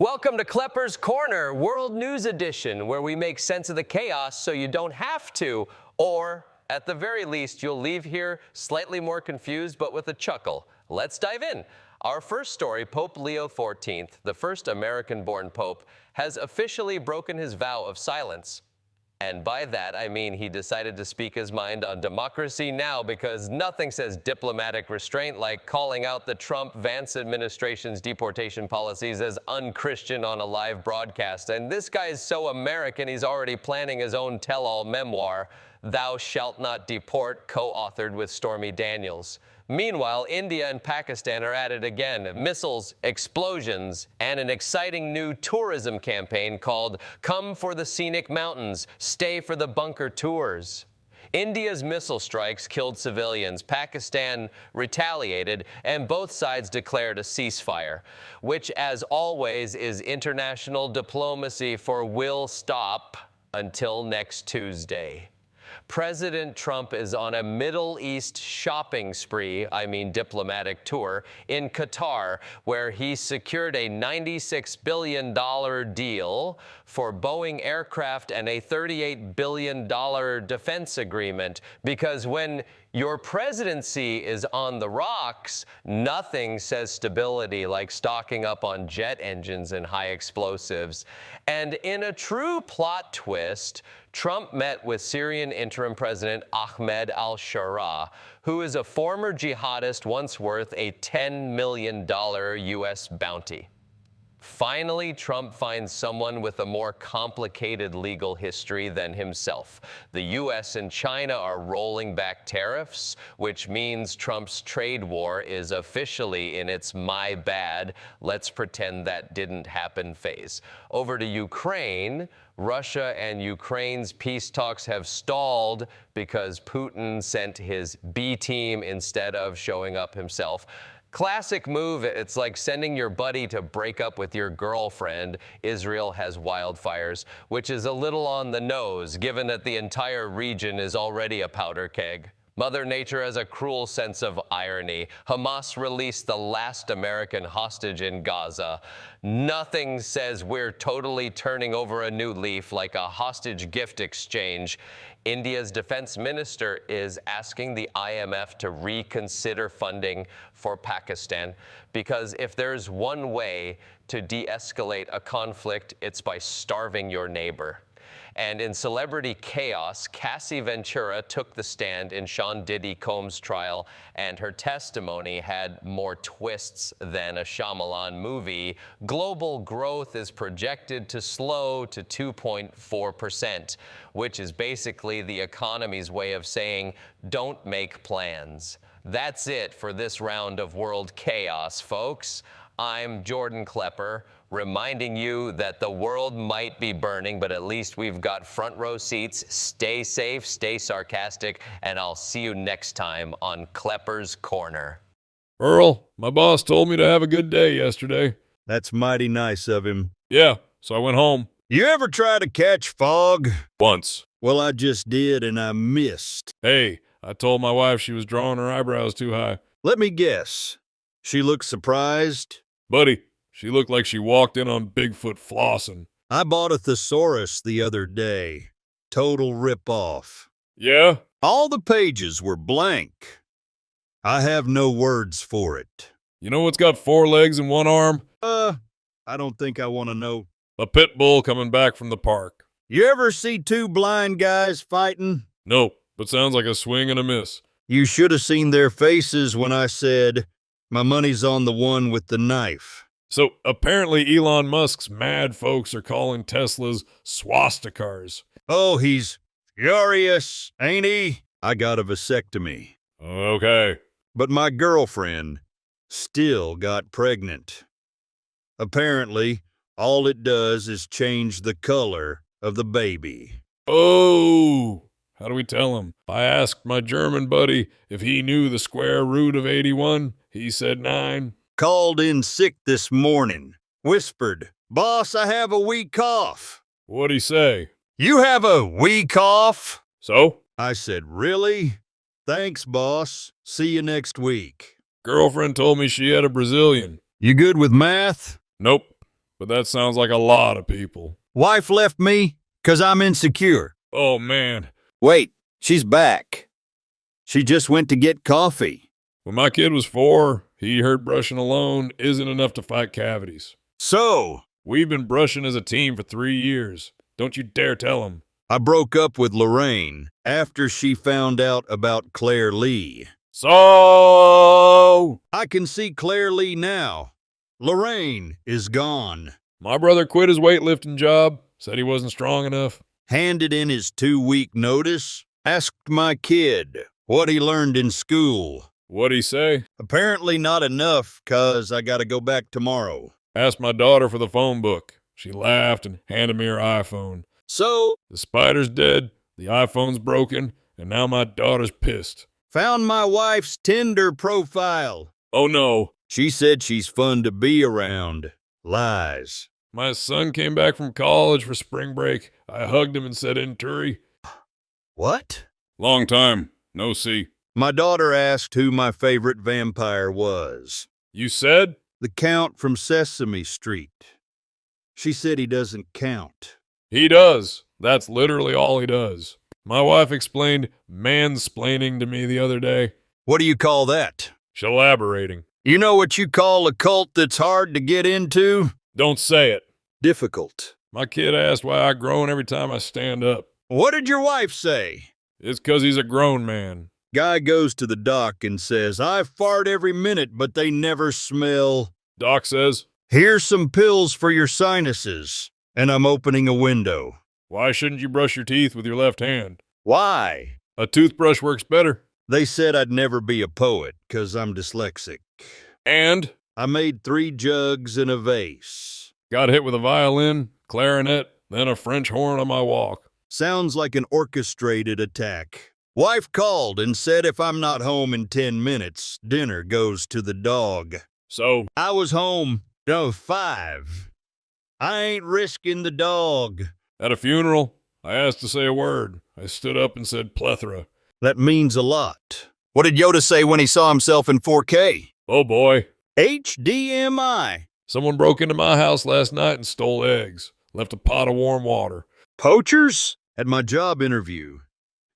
Welcome to Klepper's Corner, World News Edition, where we make sense of the chaos so you don't have to, or at the very least, you'll leave here slightly more confused but with a chuckle. Let's dive in. Our first story, Pope Leo XIV, the first American-born pope, has officially broken his vow of silence. And by that, I mean he decided to speak his mind on democracy now because nothing says diplomatic restraint like calling out the Trump-Vance administration's deportation policies as unchristian on a live broadcast. And this guy is so American, he's already planning his own tell-all memoir, Thou Shalt Not Deport, co-authored with Stormy Daniels. Meanwhile, India and Pakistan are at it again. Missiles, explosions, and an exciting new tourism campaign called Come for the Scenic Mountains, Stay for the Bunker Tours. India's missile strikes killed civilians, Pakistan retaliated, and both sides declared a ceasefire, which, as always, is international diplomacy for will stop until next Tuesday. President Trump is on a Middle East shopping spree, diplomatic tour, in Qatar, where he secured a $96 billion deal for Boeing aircraft and a $38 billion defense agreement. Because when your presidency is on the rocks, nothing says stability like stocking up on jet engines and high explosives. And in a true plot twist, Trump met with Syrian interim president Ahmed al-Sharaa, who is a former jihadist once worth a $10 million U.S. bounty. Finally, Trump finds someone with a more complicated legal history than himself. The U.S. and China are rolling back tariffs, which means Trump's trade war is officially in its my bad, let's pretend that didn't happen phase. Over to Ukraine. Russia and Ukraine's peace talks have stalled because Putin sent his B team instead of showing up himself. Classic move. It's like sending your buddy to break up with your girlfriend. Israel has wildfires, which is a little on the nose, given that the entire region is already a powder keg. Mother Nature has a cruel sense of irony. Hamas released the last American hostage in Gaza. Nothing says we're totally turning over a new leaf like a hostage gift exchange. India's defense minister is asking the IMF to reconsider funding for Pakistan, because if there's one way to de-escalate a conflict, it's by starving your neighbor. And in celebrity chaos, Cassie Ventura took the stand in Sean Diddy Combs' trial, and her testimony had more twists than a Shyamalan movie. Global growth is projected to slow to 2.4%, which is basically the economy's way of saying, don't make plans. That's it for this round of world chaos, folks. I'm Jordan Klepper, reminding you that the world might be burning, but at least we've got front row seats. Stay safe, stay sarcastic, and I'll see you next time on Klepper's Corner. Earl, my boss told me to have a good day yesterday. That's mighty nice of him. Yeah, so I went home. You ever try to catch fog? Once. Well, I just did, and I missed. Hey, I told my wife she was drawing her eyebrows too high. Let me guess. She looked surprised? Buddy, she looked like she walked in on Bigfoot flossing. I bought a thesaurus the other day. Total rip-off. Yeah? All the pages were blank. I have no words for it. You know what's got 4 legs and 1 arm? I don't think I want to know. A pit bull coming back from the park. You ever see 2 blind guys fighting? Nope, but sounds like a swing and a miss. You should have seen their faces when I said, my money's on the one with the knife. So apparently Elon Musk's mad folks are calling Teslas swastikars. Oh, he's furious, ain't he? I got a vasectomy. Okay. But my girlfriend still got pregnant. Apparently, all it does is change the color of the baby. Oh, how do we tell him? I asked my German buddy if he knew the square root of 81. He said 9. Called in sick this morning. Whispered, boss, I have a week off. What'd he say? You have a week off? So? I said, really? Thanks, boss. See you next week. Girlfriend told me she had a Brazilian. You good with math? Nope, but that sounds like a lot of people. Wife left me 'cause I'm insecure. Oh, man. Wait, she's back. She just went to get coffee. When my kid was 4, he heard brushing alone isn't enough to fight cavities. So, We've been brushing as a team for 3 years. Don't you dare tell him. I broke up with Lorraine after she found out about Claire Lee. So, I can see Claire Lee now. Lorraine is gone. my brother quit his weightlifting job, said he wasn't strong enough. Handed in his 2-week notice. Asked my kid what he learned in school. What'd he say? Apparently not enough, 'cause I gotta go back tomorrow. Asked my daughter for the phone book. She laughed and handed me her iPhone. So, The spider's dead, the iPhone's broken, and now my daughter's pissed. found my wife's Tinder profile. Oh no, She said she's fun to be around. Lies. my son came back from college for spring break. I hugged him and said, "Inturi." What? Long time, no see. My daughter asked who my favorite vampire was. You said? The Count from Sesame Street. She said he doesn't count. He does. That's literally all he does. My wife explained mansplaining to me the other day. What do you call that? Shalaborating. You know what you call a cult that's hard to get into? Don't say it. Difficult. My kid asked why I groan every time I stand up. What did your wife say? It's 'cause he's a grown man. Guy goes to the doc and says, I fart every minute, but they never smell. Doc says, Here's some pills for your sinuses. And I'm opening a window. why shouldn't you brush your teeth with your left hand? Why? A toothbrush works better. They said I'd never be a poet, 'cause I'm dyslexic. And I made 3 jugs and a vase. got hit with a violin, clarinet, then a French horn on my walk. Sounds like an orchestrated attack. Wife called and said if I'm not home in 10 minutes, dinner goes to the dog. So, I was home. No, 5. I ain't risking the dog. at a funeral, I asked to say a word. I stood up and said plethora. That means a lot. What did Yoda say when he saw himself in 4K? Oh boy. HDMI. Someone broke into my house last night and stole eggs. Left a pot of warm water. Poachers? At my job interview,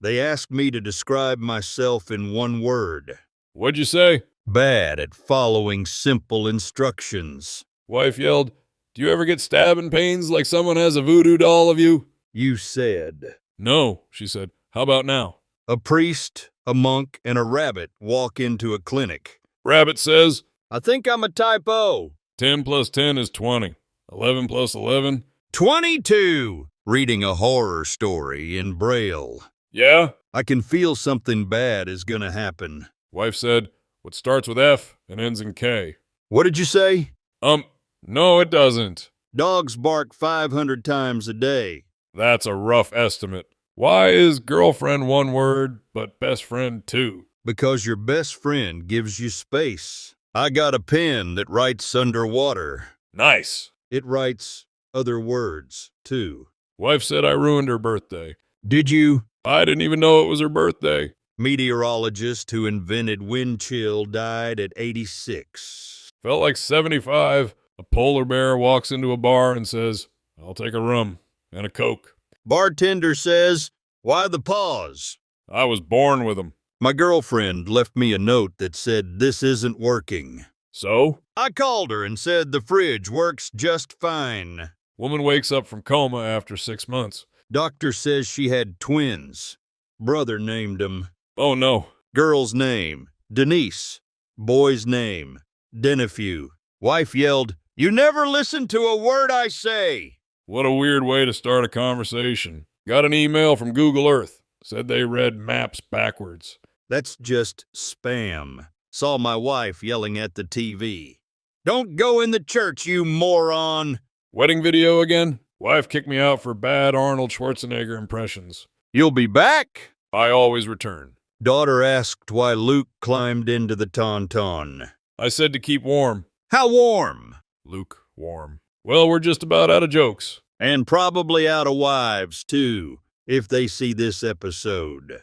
they asked me to describe myself in 1 word. What'd you say? Bad at following simple instructions. Wife yelled, do you ever get stabbing pains like someone has a voodoo doll of you? You said. No, she said. How about now? A priest, a monk, and a rabbit walk into a clinic. Rabbit says, I think I'm a typo. 10 plus 10 is 20. 11 plus 11? 22. Reading a horror story in Braille. Yeah? I can feel something bad is gonna happen. Wife said, what starts with F and ends in K. What did you say? No, it doesn't. Dogs bark 500 times a day. That's a rough estimate. Why is girlfriend 1 word, but best friend 2? Because your best friend gives you space. I got a pen that writes underwater. Nice. It writes other words, too. Wife said I ruined her birthday. Did you? I didn't even know it was her birthday. Meteorologist who invented wind chill died at 86. Felt like 75. A polar bear walks into a bar and says, I'll take a rum and a Coke. Bartender says, why the pause? I was born with them. My girlfriend left me a note that said this isn't working. So? I called her and said the fridge works just fine. Woman wakes up from coma after 6 months. Doctor says she had twins. Brother named them. Oh no. Girl's name, Denise. Boy's name, Denifew. Wife yelled, you never listen to a word I say. What a weird way to start a conversation. Got an email from Google Earth. Said they read maps backwards. That's just spam. Saw my wife yelling at the TV. Don't go in the church, you moron. Wedding video again? Wife kicked me out for bad Arnold Schwarzenegger impressions. You'll be back? I always return. Daughter asked why Luke climbed into the tauntaun. I said to keep warm. How warm? Luke, warm. Well, we're just about out of jokes. And probably out of wives, too, if they see this episode.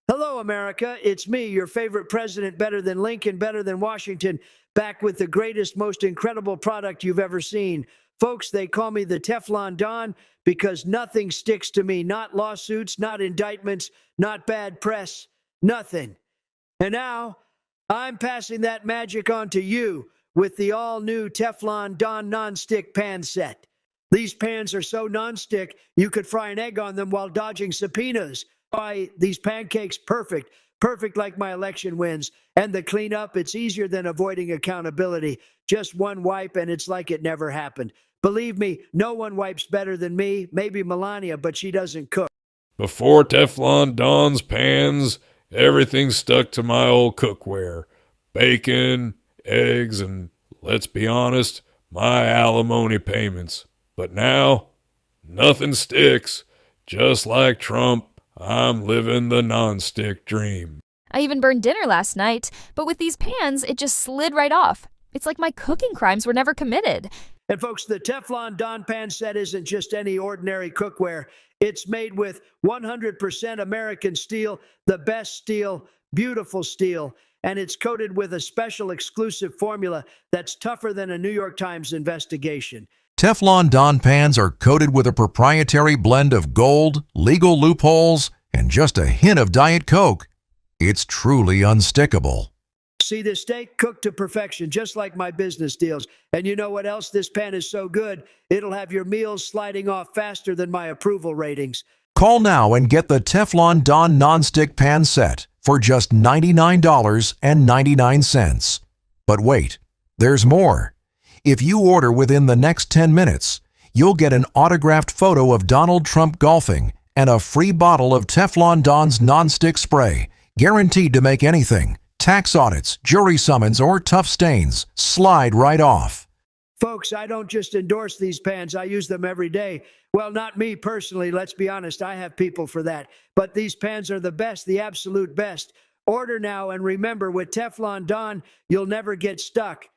Hello, America. It's me, your favorite president, better than Lincoln, better than Washington, back with the greatest, most incredible product you've ever seen. Folks, they call me the Teflon Don because nothing sticks to me. Not lawsuits, not indictments, not bad press, nothing. And now, I'm passing that magic on to you with the all-new Teflon Don nonstick pan set. These pans are so nonstick, you could fry an egg on them while dodging subpoenas. Why, these pancakes, perfect. Perfect like my election wins. And the cleanup, it's easier than avoiding accountability. Just one wipe and it's like it never happened. Believe me, no one wipes better than me. Maybe Melania, but she doesn't cook. Before Teflon Don's pans, everything stuck to my old cookware. Bacon, eggs, and, let's be honest, my alimony payments. But now, nothing sticks. Just like Trump, I'm living the non-stick dream. I even burned dinner last night, but with these pans, it just slid right off. It's like my cooking crimes were never committed. And folks, the Teflon Don pan set isn't just any ordinary cookware. It's made with 100% American steel, the best steel, beautiful steel, and it's coated with a special exclusive formula that's tougher than a New York Times investigation. Teflon Don pans are coated with a proprietary blend of gold, legal loopholes, and just a hint of Diet Coke. It's truly unstickable. See this steak cooked to perfection, just like my business deals. And you know what else? This pan is so good, it'll have your meals sliding off faster than my approval ratings. Call now and get the Teflon Don nonstick pan set for just $99.99. But wait, there's more. If you order within the next 10 minutes, you'll get an autographed photo of Donald Trump golfing and a free bottle of Teflon Don's nonstick spray, guaranteed to make anything, tax audits, jury summons, or tough stains, slide right off. Folks, I don't just endorse these pans. I use them every day. Well, not me personally. Let's be honest. I have people for that. But these pans are the best, the absolute best. Order now, and remember, with Teflon Don, you'll never get stuck.